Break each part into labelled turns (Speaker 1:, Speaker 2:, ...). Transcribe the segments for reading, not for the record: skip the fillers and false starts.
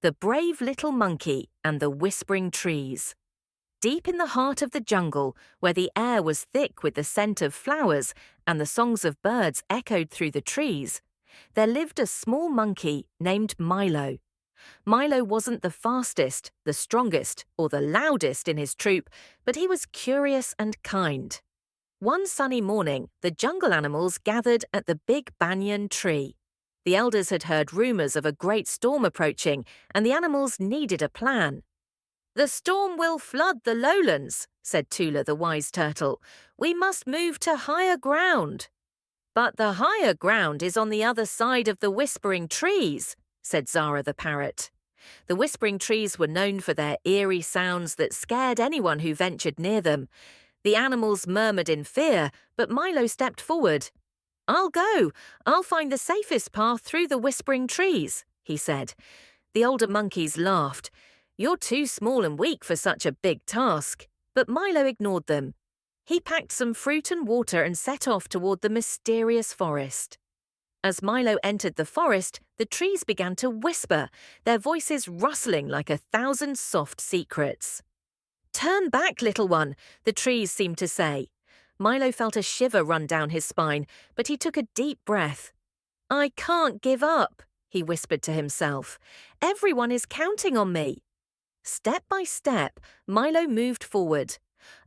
Speaker 1: The Brave Little Monkey and the Whispering Trees. Deep in the heart of the jungle, where the air was thick with the scent of flowers and the songs of birds echoed through the trees, there lived a small monkey named Milo. Milo wasn't the fastest, the strongest, or the loudest in his troop, but he was curious and kind. One sunny morning, the jungle animals gathered at the big banyan tree. The elders had heard rumors of a great storm approaching, and the animals needed a plan. "The storm will flood the lowlands," said Tula the wise turtle. "We must move to higher ground." "But the higher ground is on the other side of the whispering trees," said Zara the parrot. The whispering trees were known for their eerie sounds that scared anyone who ventured near them. The animals murmured in fear, but Milo stepped forward. "I'll go. I'll find the safest path through the whispering trees," he said. The older monkeys laughed. "You're too small and weak for such a big task." But Milo ignored them. He packed some fruit and water and set off toward the mysterious forest. As Milo entered the forest, the trees began to whisper, their voices rustling like 1,000 soft secrets. "Turn back, little one," the trees seemed to say. Milo felt a shiver run down his spine, but he took a deep breath. "I can't give up," he whispered to himself. "Everyone is counting on me." Step by step, Milo moved forward.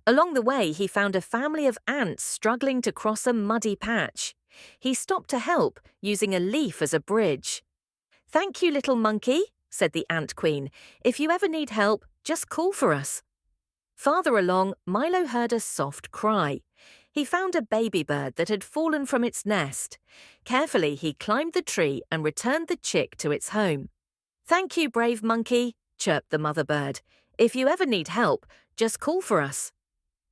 Speaker 1: Along the way, he found a family of ants struggling to cross a muddy patch. He stopped to help, using a leaf as a bridge. "Thank you, little monkey," said the ant queen. "If you ever need help, just call for us." Farther along, Milo heard a soft cry. He found a baby bird that had fallen from its nest. Carefully, he climbed the tree and returned the chick to its home. "Thank you, brave monkey," chirped the mother bird. "If you ever need help, just call for us."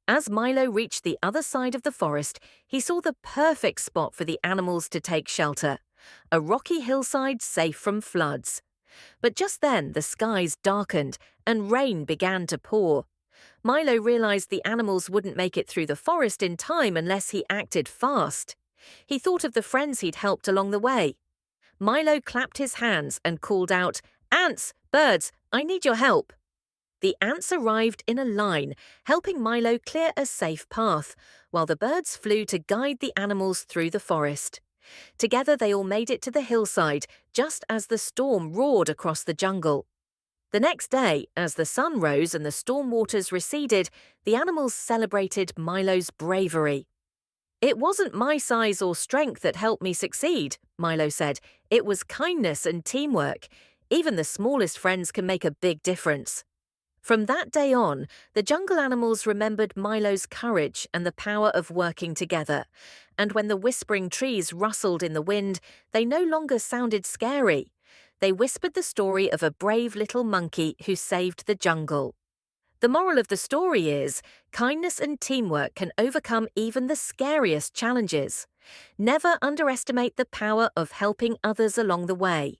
Speaker 1: As Milo reached the other side of the forest, he saw the perfect spot for the animals to take shelter, a rocky hillside safe from floods. But just then, the skies darkened and rain began to pour. Milo realized the animals wouldn't make it through the forest in time unless he acted fast. He thought of the friends he'd helped along the way. Milo clapped his hands and called out, "Ants, birds, I need your help." The ants arrived in a line, helping Milo clear a safe path, while the birds flew to guide the animals through the forest. Together they all made it to the hillside, just as the storm roared across the jungle. The next day, as the sun rose and the storm waters receded, the animals celebrated Milo's bravery. "It wasn't my size or strength that helped me succeed," Milo said. "It was kindness and teamwork. Even the smallest friends can make a big difference." From that day on, the jungle animals remembered Milo's courage and the power of working together. And when the whispering trees rustled in the wind, they no longer sounded scary. They whispered the story of a brave little monkey who saved the jungle. The moral of the story is, kindness and teamwork can overcome even the scariest challenges. Never underestimate the power of helping others along the way.